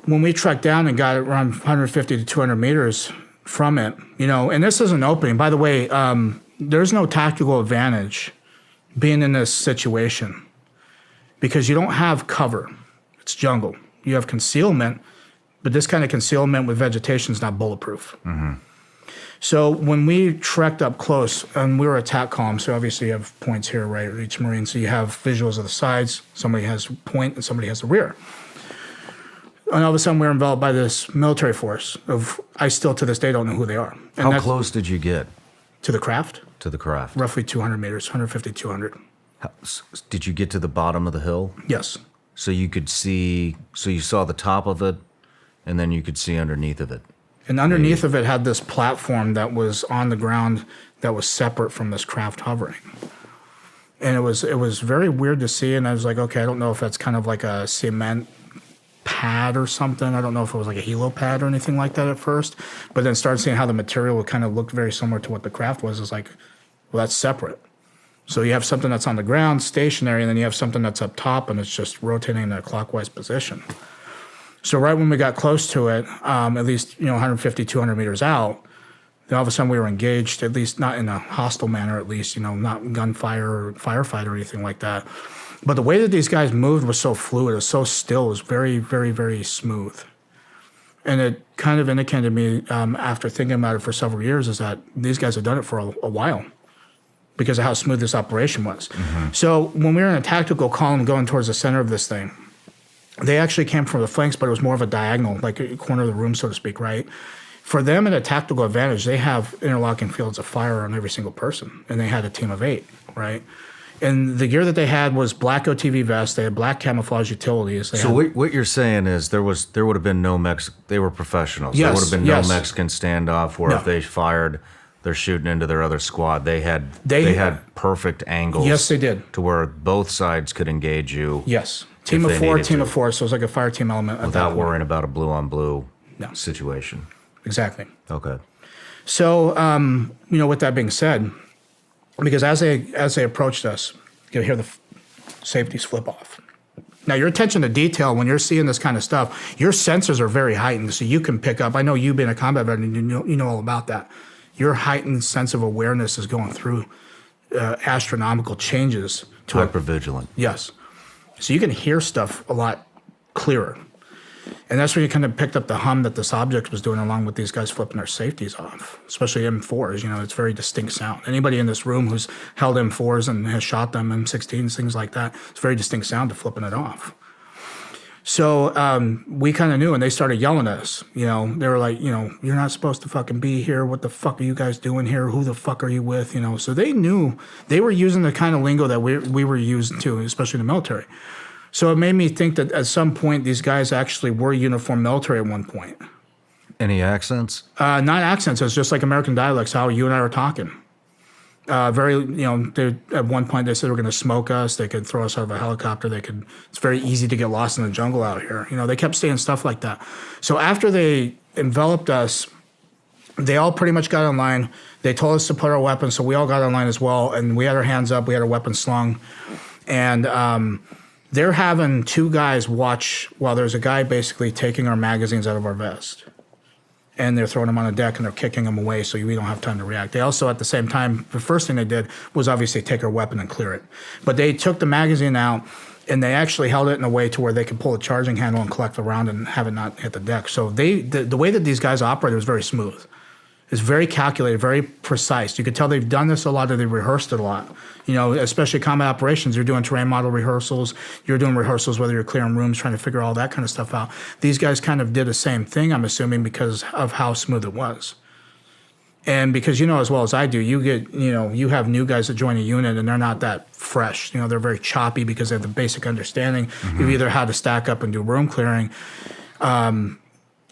when we trekked down and got around 150 to 200 meters from it, and this is an opening. By the way, there's no tactical advantage being in this situation because you don't have cover. It's jungle. You have concealment, but this kind of concealment with vegetation is not bulletproof. Mm-hmm. So when we trekked up close, and we were attack column, so obviously you have points here, right, each Marine. So you have visuals of the sides. Somebody has point and somebody has the rear. And all of a sudden we're enveloped by this military force of, I still to this day don't know who they are. And how close did you get? To the craft? To the craft. Roughly 200 meters, 150, 200. Did you get to the bottom of the hill? Yes. So you could see, so you saw the top of it, and then you could see underneath of it. And underneath of it had this platform that was on the ground that was separate from this craft hovering. And it was very weird to see, and I was like, okay, I don't know if that's kind of like a cement pad or something. I don't know if it was like a helo pad or anything like that at first, but then started seeing how the material kind of looked very similar to what the craft was. It's like, well, that's separate. So you have something that's on the ground, stationary, and then you have something that's up top, and it's just rotating in a clockwise position. So right when we got close to it, at least 150, 200 meters out, then all of a sudden we were engaged, at least not in a hostile manner, at least, not gunfire or firefight or anything like that. But the way that these guys moved was so fluid, it was so still, it was very, very, very smooth. And it kind of indicated to me, after thinking about it for several years, is that these guys have done it for a while because of how smooth this operation was. Mm-hmm. So when we were in a tactical column going towards the center of this thing, they actually came from the flanks, but it was more of a diagonal, like a corner of the room, so to speak, right? For them, in a tactical advantage, they have interlocking fields of fire on every single person, and they had a team of 8, right? And the gear that they had was black OTV vests. They had black camouflage utilities. So what you're saying is there would have been no they were professionals. Yes, there would have been yes. no Mexican standoff where if they fired, they're shooting into their other squad. They had perfect angles. Yes, they did. To where both sides could engage you. Yes. Team of 4, team of 4. So it was like a fire team element. Without worrying about a blue-on-blue situation. Exactly. Okay. So, with that being said, because as they approached us, you hear the safeties flip off. Now, your attention to detail, when you're seeing this kind of stuff, your senses are very heightened, so you can pick up. I know you being a combat veteran, you know all about that. Your heightened sense of awareness is going through astronomical changes. To hypervigilant. Yes. So you can hear stuff a lot clearer. And that's when you kind of picked up the hum that this object was doing along with these guys flipping their safeties off, especially M4s. It's very distinct sound. Anybody in this room who's held M4s and has shot them, M16s, things like that, it's very distinct sound to flipping it off. So we kind of knew, and they started yelling at us. They were like, you're not supposed to fucking be here. What the fuck are you guys doing here? Who the fuck are you with? So they knew they were using the kind of lingo that we were using too, especially in the military. So it made me think that at some point these guys actually were uniformed military at one point. Any accents? Not accents. It's just like American dialects, how you and I are talking. At one point they said they were going to smoke us. They could throw us out of a helicopter. It's very easy to get lost in the jungle out here. They kept saying stuff like that. So after they enveloped us, they all pretty much got in line. They told us to put our weapons, so we all got in line as well. And we had our hands up. We had our weapons slung. And they're having 2 guys watch while there's a guy basically taking our magazines out of our vest. And they're throwing them on the deck and they're kicking them away so we don't have time to react. They also, at the same time, the first thing they did was obviously take our weapon and clear it. But they took the magazine out and they actually held it in a way to where they could pull the charging handle and collect the round and have it not hit the deck. So the way that these guys operated was very smooth. It's very calculated, very precise. You could tell they've done this a lot, or they've rehearsed it a lot. Especially combat operations, you're doing terrain model rehearsals, you're doing rehearsals whether you're clearing rooms, trying to figure all that kind of stuff out. These guys kind of did the same thing, I'm assuming, because of how smooth it was. And because as well as I do, you have new guys that join a unit and they're not that fresh. They're very choppy because they have the basic understanding of either how to stack up and do room clearing.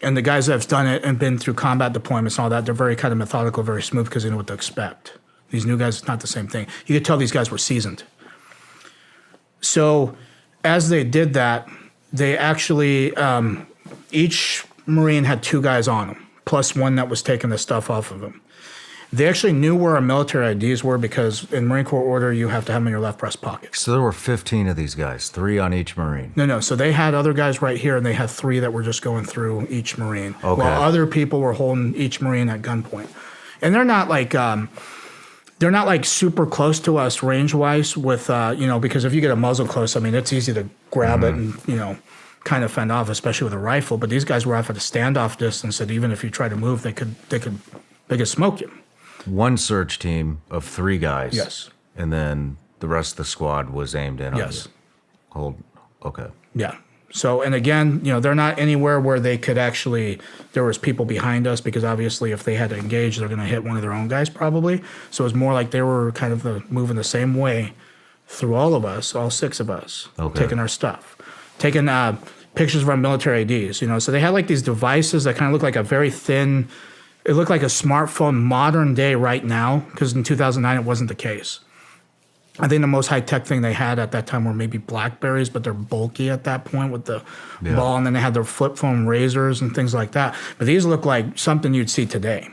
And the guys that have done it and been through combat deployments and all that, they're very kind of methodical, very smooth because they know what to expect. These new guys, it's not the same thing. You could tell these guys were seasoned. So as they did that, they actually, each Marine had 2 guys on them, plus one that was taking the stuff off of them. They actually knew where our military IDs were because in Marine Corps order, you have to have them in your left breast pocket. So there were 15 of these guys, 3 on each Marine. No. So they had other guys right here, and they had 3 that were just going through each Marine, Okay. while other people were holding each Marine at gunpoint. And they're not like super close to us range wise with because if you get a muzzle close, I mean it's easy to grab it and kind of fend off, especially with a rifle. But these guys were off at a standoff distance that even if you try to move, they could smoke you. One search team of 3 guys. Yes. And then the rest of the squad was aimed in Yes. on you. Okay. Yeah. So, and again, they're not anywhere where they could actually, there was people behind us because obviously if they had to engage, they're going to hit one of their own guys probably. So it was more like they were kind of moving the same way through all of us, all 6 of us, taking our stuff, taking pictures of our military IDs, So they had like these devices that kind of look like a very thin, it looked like a smartphone modern day right now because in 2009 it wasn't the case. I think the most high-tech thing they had at that time were maybe Blackberries, but they're bulky at that point with the ball, and then they had their flip phone razors and things like that. But these look like something you'd see today.